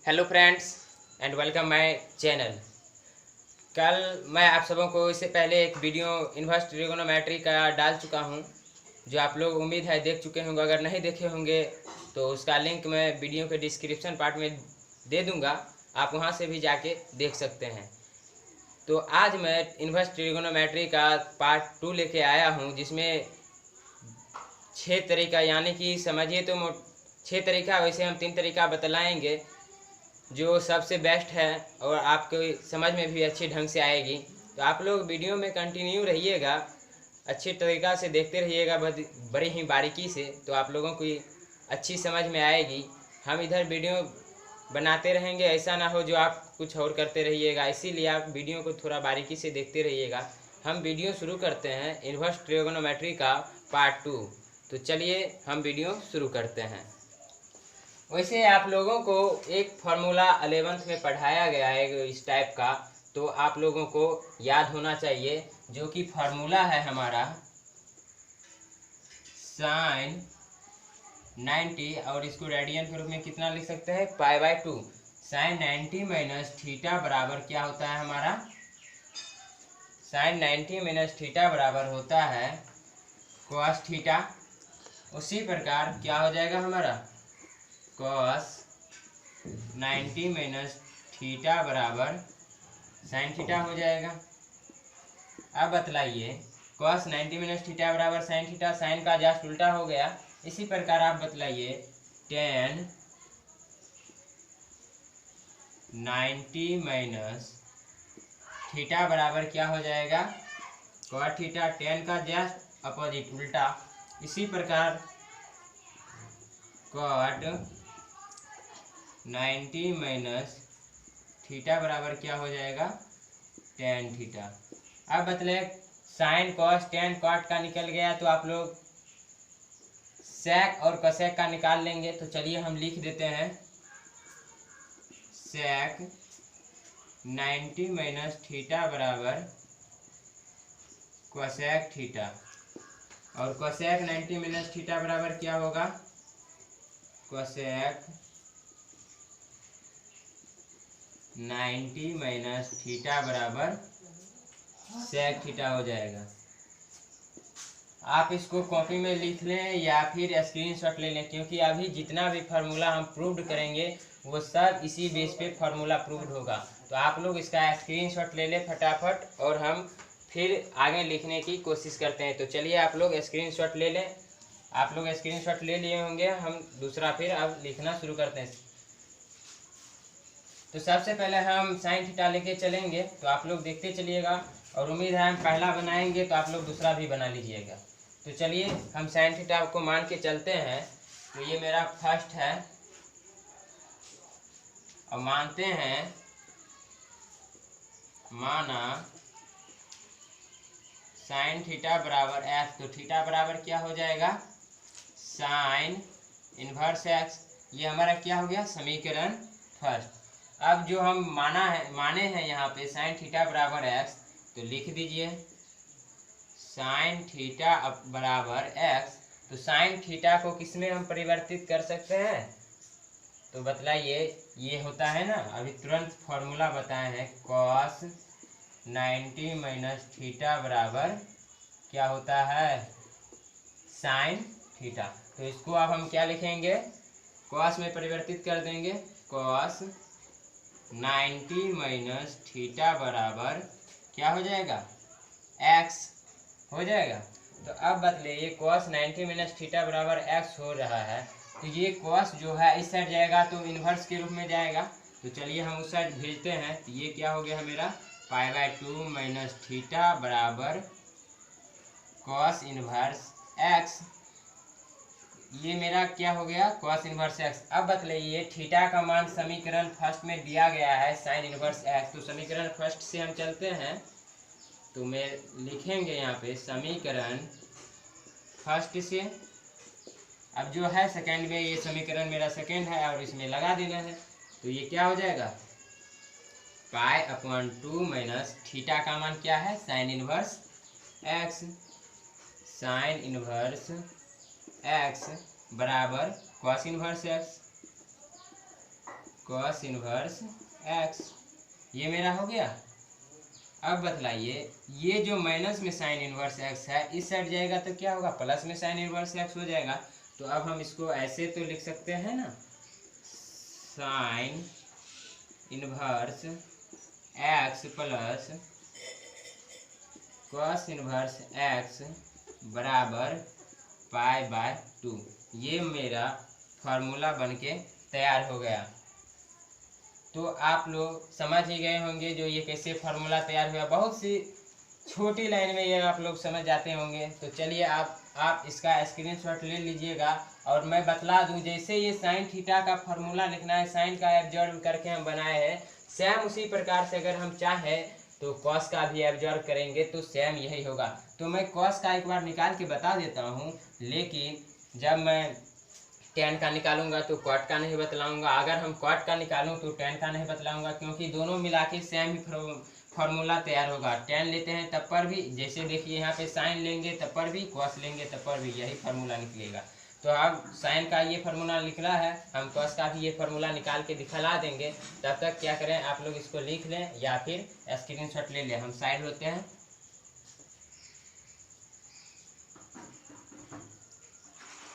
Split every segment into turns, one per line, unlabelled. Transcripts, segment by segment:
Hello friends and welcome my channel. कल मैं आप सबों को इससे पहले एक वीडियो इन्वर्स ट्रिगोनोमेट्री का डाल चुका हूं, जो आप लोग उम्मीद है देख चुके होंगे। अगर नहीं देखे होंगे तो उसका लिंक मैं वीडियो के डिस्क्रिप्शन पार्ट में दे दूंगा, आप वहां से भी जाके देख सकते हैं। तो आज मैं इन्वर्स ट्रिगोनोमेट्री का पार्ट 2 लेके आया हूं, जिसमें 6 तरीका, यानी कि समझिए तो 6 तरीका, वैसे हम 3 तरीका बतलाएंगे जो सबसे बेस्ट है और आपको समझ में भी अच्छी ढंग से आएगी। तो आप लोग वीडियो में कंटिन्यू रहिएगा, अच्छे तरीक़ा से देखते रहिएगा, बड़ी ही बारीकी से, तो आप लोगों को अच्छी समझ में आएगी। हम इधर वीडियो बनाते रहेंगे, ऐसा ना हो जो आप कुछ और करते रहिएगा, इसीलिए आप वीडियो को थोड़ा बारीकी से देखते रहिएगा। हम वीडियो शुरू करते हैं इन्वर्स ट्रिगोनोमेट्री का पार्ट 2। तो चलिए हम वीडियो शुरू करते हैं। वैसे आप लोगों को एक फार्मूला 11th में पढ़ाया गया है इस टाइप का, तो आप लोगों को याद होना चाहिए, जो कि फार्मूला है हमारा साइन 90, और इसको रेडियन के रूप में कितना लिख सकते हैं, π/2। साइन 90 माइनस थीटा बराबर क्या होता है हमारा, साइन 90 माइनस थीटा बराबर होता है cos थीटा। उसी प्रकार क्या हो जाएगा हमारा, cos 90 माइनस थीटा बराबर साइन थीटा हो जाएगा। अब बतलाइए, cos 90 माइनस थीटा बराबर साइन थीटा, साइन का जस्ट उल्टा हो गया। इसी प्रकार आप बतलाइए tan 90 माइनस थीटा बराबर क्या हो जाएगा, cot थीटा। tan का जस्ट अपोजिट उल्टा। इसी प्रकार cot 90 माइनस थीटा बराबर क्या हो जाएगा, tan थीटा। अब बतले साइन कॉस tan कॉट का निकल गया, तो आप लोग सेक और कसेक का निकाल लेंगे। तो चलिए हम लिख देते हैं सेक 90 माइनस थीटा बराबर कोसेक थीटा, और कोसेक 90 माइनस थीटा बराबर क्या होगा, कोसेक 90 माइनस थीटा बराबर सेक थीटा हो जाएगा। आप इसको कॉपी में लिख लें या फिर स्क्रीनशॉट ले लें, क्योंकि अभी जितना भी फार्मूला हम प्रूव्ड करेंगे वो सब इसी बेस पे फार्मूला प्रूव्ड होगा। तो आप लोग इसका स्क्रीनशॉट ले लें फटाफट, और हम फिर आगे लिखने की कोशिश करते हैं। तो चलिए आप लोग स्क्रीनशॉट ले लें। आप लोग स्क्रीनशॉट ले लिए होंगे, हम दूसरा फिर अब लिखना शुरू करते हैं। तो सबसे पहले हम साइन थीटा लेके चलेंगे, तो आप लोग देखते चलिएगा, और उम्मीद है हम पहला बनाएंगे तो आप लोग दूसरा भी बना लीजिएगा। तो चलिए हम साइन थीटा को मान के चलते हैं। तो ये मेरा फर्स्ट है, और मानते हैं, माना साइन थीटा बराबर एक्स, तो थीटा बराबर क्या हो जाएगा, साइन इनवर्स एक्स। ये हमारा क्या हो गया, समीकरण फर्स्ट। अब जो हम माने हैं यहाँ पे साइन थीटा बराबर एक्स, तो लिख दीजिए साइन थीटा बराबर एक्स। तो साइन थीटा को किसमें हम परिवर्तित कर सकते हैं, तो बतलाइए। ये होता है ना, अभी तुरंत फॉर्मूला बताए हैं, कॉस 90 माइनस थीटा बराबर क्या होता है, साइन थीटा। तो इसको अब हम क्या लिखेंगे, कॉस में परिवर्तित कर देंगे, कॉस 90 माइनस थीटा बराबर क्या हो जाएगा, एक्स हो जाएगा। तो अब बतले, ये cos 90 माइनस थीटा बराबर एक्स हो रहा है, तो ये cos जो है इस साइड जाएगा तो इन्वर्स के रूप में जाएगा। तो चलिए हम उस साइड भेजते हैं। तो ये क्या हो गया है मेरा, π/2 माइनस थीटा बराबर cos इन्वर्स एक्स। ये मेरा क्या हो गया, cos इन्वर्स एक्स। अब बतलाइए, थीटा का मान समीकरण फर्स्ट में दिया गया है साइन इन्वर्स एक्स। तो समीकरण फर्स्ट से हम चलते हैं, तो मैं लिखेंगे यहाँ पे समीकरण फर्स्ट से। अब जो है सेकेंड में, ये समीकरण मेरा सेकेंड है और इसमें लगा देना है। तो ये क्या हो जाएगा, π/2 माइनस थीटा का मान क्या है, sine inverse x. Sine inverse x बराबर cos inverse x. Cos inverse x, ये मेरा हो गया। अब बतलाइए, ये जो माइनस में साइन इनवर्स एक्स है इस साइड जाएगा तो क्या होगा, प्लस में साइन इनवर्स एक्स हो जाएगा। तो अब हम इसको ऐसे तो लिख सकते हैं ना, sign inverse x plus cos inverse x बराबर π/2। ये मेरा फार्मूला बनके तैयार हो गया। तो आप लोग समझ ही गए होंगे जो ये कैसे फार्मूला तैयार हुआ, बहुत सी छोटी लाइन में ये आप लोग समझ जाते होंगे। तो चलिए आप इसका स्क्रीनशॉट ले लीजिएगा। और मैं बतला दूं, जैसे ये साइन थीटा का फार्मूला लिखना है, साइन का एब्जॉर्ब करके हम बनाए हैं, सेम उसी प्रकार से अगर हम चाहें तो कॉस का भी एब्जॉर्ब करेंगे तो सेम यही होगा। तो मैं कॉस का एक बार निकाल के बता देता हूँ, लेकिन जब मैं टेन का निकालूंगा तो कॉट का नहीं बतलाऊंगा, अगर हम कॉट का निकालूं तो टेन का नहीं बतलाऊंगा, क्योंकि दोनों मिला के सेम ही फार्मूला तैयार होगा। टेन लेते हैं तब पर भी, जैसे देखिए यहाँ पे साइन लेंगे तब पर भी, कॉस लेंगे तब पर भी यही फार्मूला निकलेगा। तो अब साइन का ये फार्मूला निकला है, हम कॉस का भी ये फार्मूला निकाल के दिखला देंगे। तब तक क्या करें, आप लोग इसको लिख लें या फिर स्क्रीनशॉट ले लें। हम साइड होते हैं।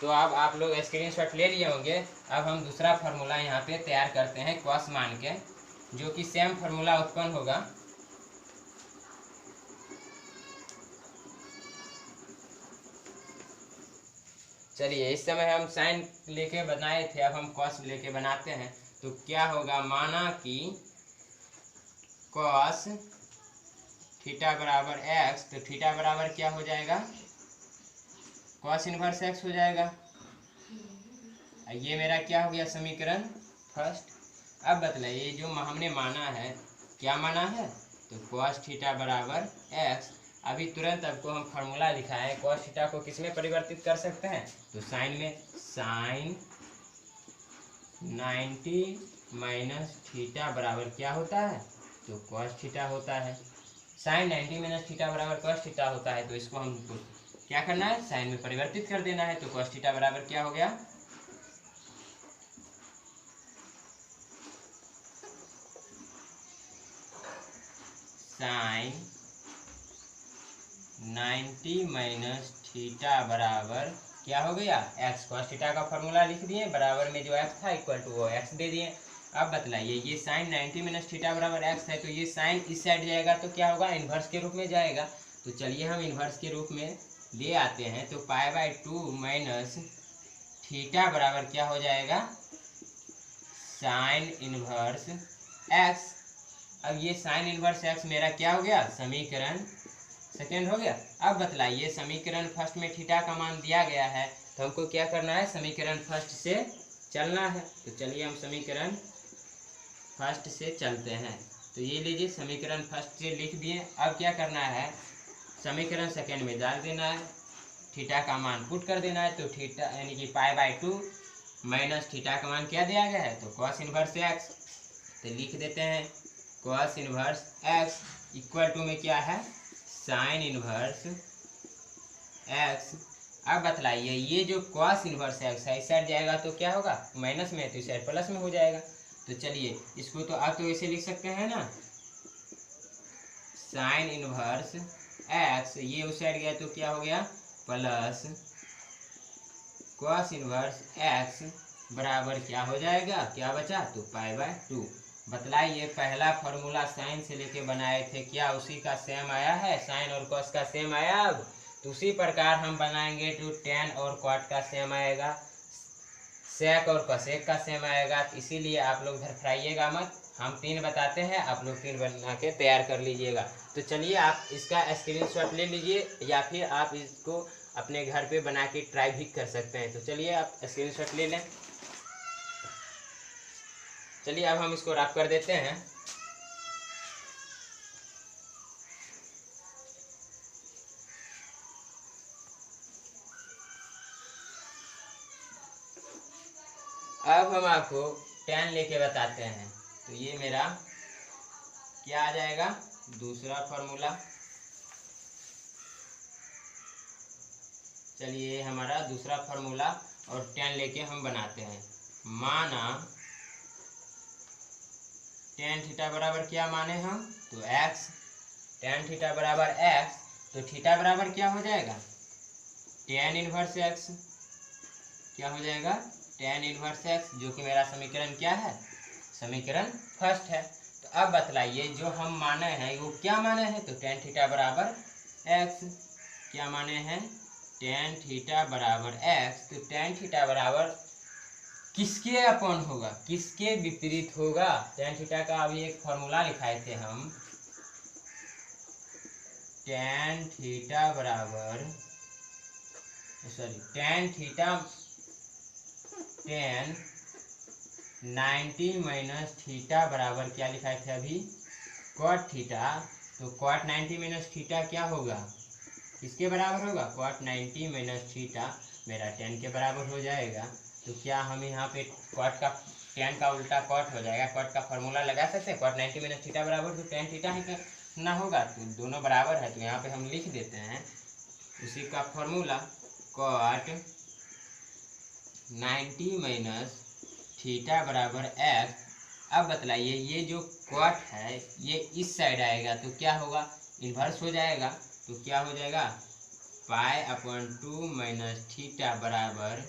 तो अब आप लोग स्क्रीनशॉट ले लिए होंगे। अब हम दूसरा फार्मूला यहाँ पे तैयार करते हैं कॉस मान के, जो कि सेम फार्मूला उत्पन्न होगा। चलिए, इस समय हम साइन लेके बनाए थे, अब हम कॉस लेके बनाते हैं। तो क्या होगा, माना कि कॉस थीटा बराबर एक्स, तो थीटा बराबर क्या हो जाएगा, कॉस इनवर्स एक्स हो जाएगा। ये मेरा क्या हो गया, समीकरण फर्स्ट। अब बतलाइए, जो हमने माना है, क्या माना है, तो कॉस थीटा बराबर एक्स। अभी तुरंत आपको हम फार्मूला लिखा है, कॉस थीटा को किस में परिवर्तित कर सकते हैं, तो साइन में। साइन 90 माइनस थीटा बराबर क्या होता है, तो कॉस थीटा होता है। साइन 90 माइनस थीटा बराबर कॉस थीटा होता है। तो इसको हमको क्या करना है, साइन में परिवर्तित कर देना है। तो कॉस थीटा बराबर क्या हो गया, साइन 90 माइनस थीटा बराबर क्या हो गया, एक्स। कॉस थीटा का फॉर्मूला लिख दिए, बराबर में जो एक्स था इक्वल टू वो एक्स दे दिए। अब बतलाइए, ये साइन 90 माइनस थीटा बराबर एक्स है, तो ये साइन इस साइड जाएगा तो क्या होगा, इन्वर्स के रूप में जाएगा। तो चलिए हम इन्वर्स के रूप में ले आते हैं। तो π/2 माइनस थीटा बराबर क्या हो जाएगा, साइन इनवर्स एक्स। अब ये साइन इनवर्स एक्स मेरा क्या हो गया, समीकरण सेकेंड हो गया। अब बतलाइए, समीकरण फर्स्ट में थीटा का मान दिया गया है, तो हमको क्या करना है, समीकरण फर्स्ट से चलना है। तो चलिए हम समीकरण फर्स्ट से चलते हैं। तो ये लीजिए, समीकरण फर्स्ट से लिख दिए। अब क्या करना है, समीकरण सेकेंड में डाल देना है, थीटा का मान पुट कर देना है। तो थीटा यानी कि π/2 माइनस थीटा का मान क्या दिया गया है, तो कॉस इनवर्स एक्स। तो लिख देते हैं cos inverse x equal to में क्या है, साइन इनवर्स एक्स। अब बतलाइए, ये जो कॉस इनवर्स एक्स है इस साइड जाएगा तो क्या होगा, माइनस में, तो इस साइड प्लस में हो जाएगा। तो चलिए इसको तो आप तो ऐसे लिख सकते हैं ना, साइन इनवर्स एक्स, ये उस साइड गया तो क्या हो गया, प्लस कॉस इनवर्स एक्स बराबर क्या हो जाएगा, क्या बचा, तो π/2। बतलाइए, पहला फॉर्मूला साइन से लेके बनाए थे, क्या उसी का सेम आया है, साइन और कॉस का सेम आया। अब तो उसी प्रकार हम बनाएंगे, तो टेन और क्वाट का सेम आएगा, सेक और कसेक का सेम आएगा। इसीलिए आप लोग धरफराइएगा मत, हम 3 बताते हैं, आप लोग 3 बना के तैयार कर लीजिएगा। तो चलिए आप इसका स्क्रीनशॉट ले लीजिए, या फिर आप इसको अपने घर पे बना के ट्राई भी कर सकते हैं। तो चलिए आप स्क्रीनशॉट ले लें। चलिए अब हम इसको रफ कर देते हैं। अब हम आपको 10 लेके बताते हैं। तो ये मेरा क्या आ जाएगा, दूसरा फॉर्मूला। चलिए हमारा दूसरा फॉर्मूला और 10 लेके हम बनाते हैं। माना टेन थीटा बराबर क्या माने हम, तो एक्स। टेन थीटा बराबर एक्स, तो थीटा बराबर क्या हो जाएगा, टेन इनवर्स एक्स। क्या हो जाएगा, टेन इनवर्स एक्स, जो कि मेरा समीकरण क्या है, समीकरण फर्स्ट है। तो अब बतलाइए जो हम माने हैं वो क्या माने हैं, तो टेन थीटा बराबर एक्स। क्या माने हैं, टेन थीटा बराबर एक्स। तो टेन थीटा बराबर किसके अपॉन होगा, किसके विपरीत होगा। टेन थीटा का अभी एक फॉर्मूला लिखाए थे हम, टेन थीटा बराबर, sorry, tan theta, ten 90 minus theta बराबर क्या लिखाए थे अभी, कॉट थीटा। तो कॉट 90 माइनस थीटा क्या होगा, किसके बराबर होगा, कॉट 90 माइनस थीटा मेरा 10 के बराबर हो जाएगा। तो क्या हम यहाँ पे कॉट का 10 का उल्टा कॉट हो जाएगा, कॉट का फॉर्मूला लगा सकते हैं, कॉट 90 माइनस थीटा बराबर तो 10 थीटा ही करना होगा। तो दोनों बराबर है, तो यहाँ पे हम लिख देते हैं उसी का फॉर्मूला, कॉट 90 माइनस थीटा बराबर एक्स। अब बतलाइए ये जो कॉट है ये इस साइड आएगा तो क्या होगा, इन्वर्स हो जाएगा। तो क्या हो जाएगा, पाई अपॉन 2 माइनस थीटा बराबर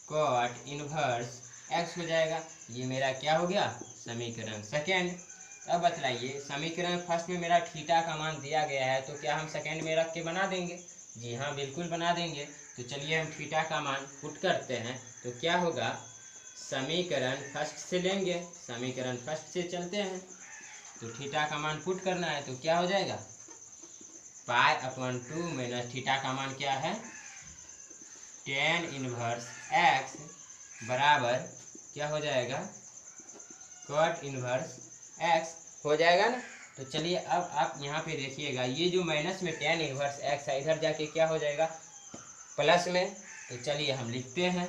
कॉट इन्वर्स एक्स हो जाएगा। ये मेरा क्या हो गया, समीकरण सेकेंड। अब बतलाइए समीकरण फर्स्ट में मेरा थीटा का मान दिया गया है, तो क्या हम सेकेंड में रख के बना देंगे, जी हाँ बिल्कुल बना देंगे। तो चलिए हम थीटा का मान पुट करते हैं। तो क्या होगा, समीकरण फर्स्ट से लेंगे, समीकरण फर्स्ट से चलते हैं। तो थीटा का मान पुट करना है, तो क्या हो जाएगा, पाई अपॉन 2 माइनस थीटा का मान क्या है, टेन इनवर्स एक्स बराबर क्या हो जाएगा, कॉट इनवर्स एक्स हो जाएगा ना। तो चलिए अब आप यहाँ पे देखिएगा, ये जो माइनस में टेन इनवर्स एक्स है इधर जाके क्या हो जाएगा, प्लस में। तो चलिए हम लिखते हैं,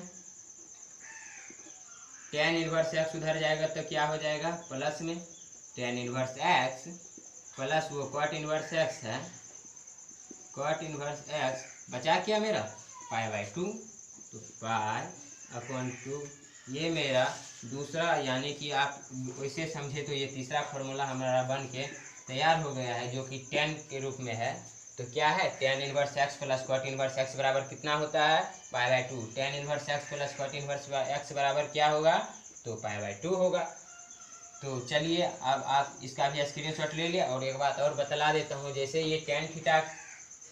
टेन इनवर्स एक्स उधर जाएगा तो क्या हो जाएगा, प्लस में टेन इनवर्स एक्स प्लस वो कॉट इनवर्स एक्स है, कॉट इनवर्स एक्स बचा क्या मेरा, पाई बाई 2। तो पाई अपॉन 2, ये मेरा दूसरा, यानी कि आप वैसे समझे तो ये तीसरा फार्मूला हमारा बन के तैयार हो गया है, जो कि 10 के रूप में है। तो क्या है, tan inverse x plus cot inverse x बराबर कितना होता है, pi by 2। Tan inverse x plus cot inverse x बराबर क्या होगा, तो पाई बाई 2 होगा। तो चलिए अब आप इसका भी स्क्रीनशॉट ले लिया। और एक बात और बतला देता हूँ, जैसे ये टेन थीटा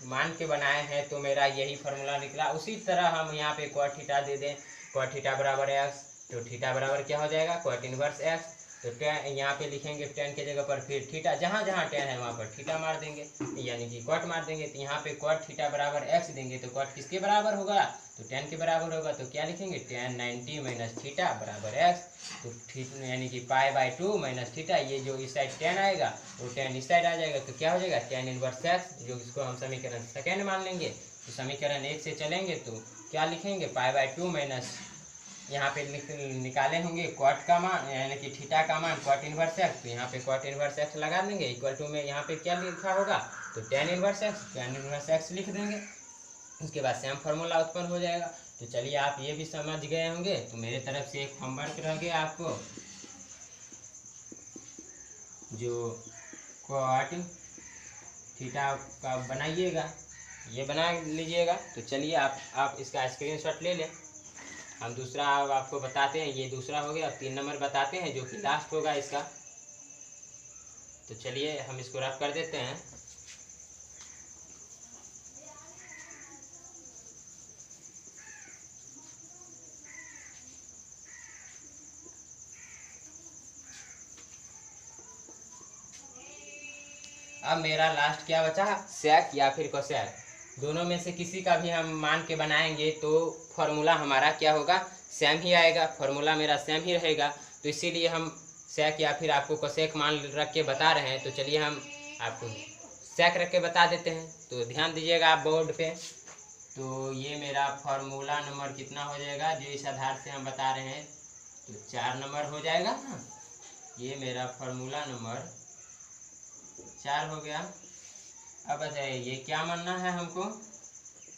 मान के बनाए हैं तो मेरा यही फार्मूला निकला, उसी तरह हम यहाँ पे कॉट थीटा दे दें, कॉट थीटा बराबर एक्स। तो थीटा बराबर क्या हो जाएगा, कॉट इनवर्स एक्स। तो टेन यहाँ पे लिखेंगे 10 के जगह पर, फिर थीटा जहाँ जहाँ 10 है वहाँ पर थीटा मार देंगे, यानी कि कॉट मार देंगे। तो यहाँ पे कॉट थीटा बराबर एक्स देंगे, तो कॉट किसके बराबर होगा, तो 10 के बराबर होगा। तो क्या लिखेंगे, टेन 90 माइनस थीटा बराबर एक्स। तो थीटा यानी कि पाई बाई 2 माइनस थीटा, ये जो इस साइड 10 आएगा वो 10 इस साइड आ जाएगा। तो क्या हो जाएगा, टेन इनवर्स एक्स, जो इसको हम समीकरण सेकेंड मान लेंगे। तो समीकरण एक से चलेंगे तो क्या लिखेंगे, पाई बाई 2 माइनस, यहाँ पे निकाले होंगे कॉट का मान, यानी कि थीटा का मान कॉट इनवर्स एक्स। तो यहाँ पे कॉट इनवर्स एक्स लगा देंगे, इक्वल टू में यहाँ पे क्या लिखा होगा, तो ten inverse x, ten inverse x लिख देंगे। उसके बाद सेम फार्मूला उत्पन्न हो जाएगा। तो चलिए आप ये भी समझ गए होंगे। तो मेरे तरफ से एक होमवर्क रह गया आपको, जो कॉट थीटा का बनाइएगा, ये बना लीजिएगा। तो चलिए आप इसका स्क्रीनशॉट ले लें। हम दूसरा अब आपको बताते हैं, ये दूसरा हो गया। अब 3 नंबर बताते हैं, जो कि लास्ट होगा इसका। तो चलिए हम इसको रफ कर देते हैं। अब मेरा लास्ट क्या बचा, सेक या फिर कोसेक, दोनों में से किसी का भी हम मान के बनाएंगे तो फॉर्मूला हमारा क्या होगा, सेम ही आएगा, फॉर्मूला मेरा सेम ही रहेगा। तो इसीलिए हम सेक या फिर आपको कोसेक मान रख के बता रहे हैं। तो चलिए हम आपको सेक रख के बता देते हैं। तो ध्यान दीजिएगा आप बोर्ड पे। तो ये मेरा फॉर्मूला नंबर कितना हो जाएगा, जो इस आधार से हम बता रहे हैं, तो 4 नंबर हो जाएगा ना। ये मेरा फॉर्मूला नंबर 4 हो गया। अब बताइए ये क्या मानना है हमको,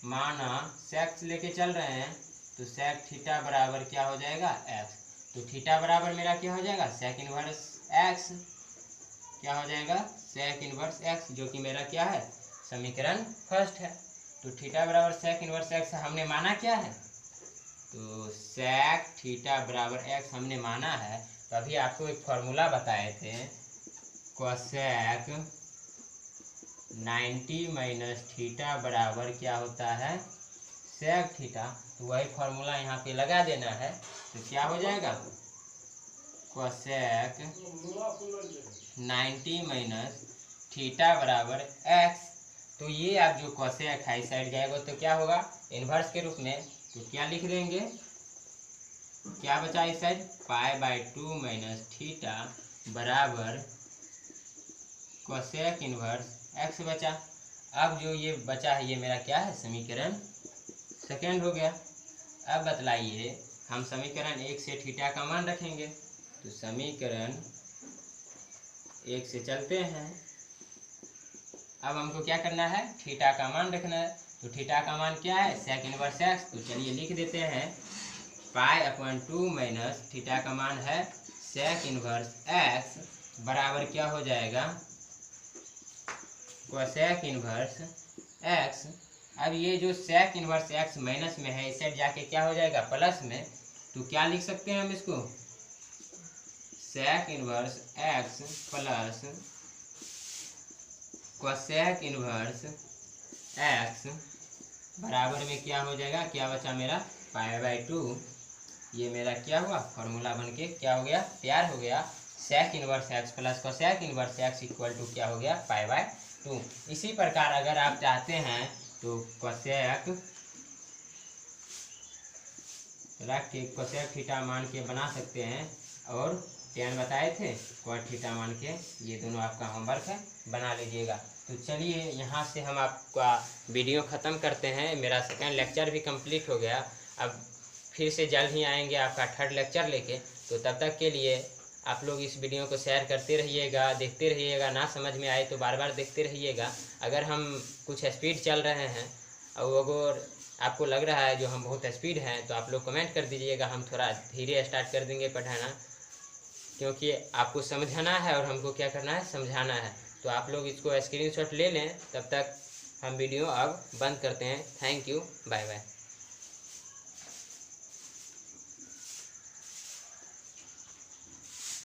माना सेक लेके चल रहे हैं, तो सेक थीटा बराबर क्या हो जाएगा, एक्स। तो थीटा बराबर मेरा क्या हो जाएगा, सेक इनवर्स एक्स। क्या हो जाएगा, सेक इनवर्स एक्स, जो कि मेरा क्या है, समीकरण फर्स्ट है। तो थीटा बराबर सेक इनवर्स एक्स हमने माना क्या है, तो सेक थीटा बराबर एक्स हमने माना है। तो अभी आपको एक फॉर्मूला बताए थे, कोसेक 90 माइनस थीटा बराबर क्या होता है, सेक थीटा। तो वही फॉर्मूला यहाँ पे लगा देना है। तो क्या हो जाएगा, कोसेक 90 माइनस थीटा बराबर एक्स। तो ये आप जो कोसेक है इस साइड जाएगा तो क्या होगा, इन्वर्स के रूप में। तो क्या लिख लेंगे, क्या बचा इस साइड, π/2 माइनस थीटा बराबर कोसेक इन्वर्स एक्स बचा। अब जो ये बचा है ये मेरा क्या है, समीकरण सेकेंड हो गया। अब बतलाइए, हम समीकरण 1 से थीटा का मान रखेंगे। तो समीकरण 1 से चलते हैं। अब हमको क्या करना है, थीटा का मान रखना है। तो थीटा का मान क्या है, सेक इनवर्स एक्स। तो चलिए लिख देते हैं, π/2 माइनस थीटा का मान है सेक इनवर्स एक्स बराबर क्या हो जाएगा, कोसेक इनवर्स एक्स। अब ये जो सेक इनवर्स एक्स माइनस में है इस साइड जाके क्या हो जाएगा, प्लस में। तो क्या लिख सकते हैं हम इसको, sec inverse x plus cosec inverse x बराबर में क्या हो जाएगा, क्या बचा मेरा, π/2। ये मेरा क्या हुआ, फॉर्मूला बन के क्या हो गया, तैयार हो गया। Sec inverse x plus cosec inverse x equal to क्या हो गया, π/2। इसी प्रकार अगर आप चाहते हैं तो कोसेक रख के कोसेक थीटा मान के बना सकते हैं, और टेन बताए थे कॉट थीटा मान के। ये दोनों आपका होमवर्क है, बना लीजिएगा। तो चलिए यहाँ से हम आपका वीडियो ख़त्म करते हैं। मेरा सेकंड लेक्चर भी कंप्लीट हो गया। अब फिर से जल्द ही आएंगे आपका थर्ड लेक्चर लेके। तो तब तक के लिए आप लोग इस वीडियो को शेयर करते रहिएगा, देखते रहिएगा। ना समझ में आए तो बार बार देखते रहिएगा। अगर हम कुछ स्पीड चल रहे हैं और अगर आपको लग रहा है जो हम बहुत स्पीड हैं तो आप लोग कमेंट कर दीजिएगा, हम थोड़ा धीरे स्टार्ट कर देंगे पढ़ाना, क्योंकि आपको समझाना है और हमको क्या करना है, समझाना है। तो आप लोग इसको स्क्रीनशॉट ले लें। तब तक हम वीडियो अब बंद करते हैं। Thank you, bye bye.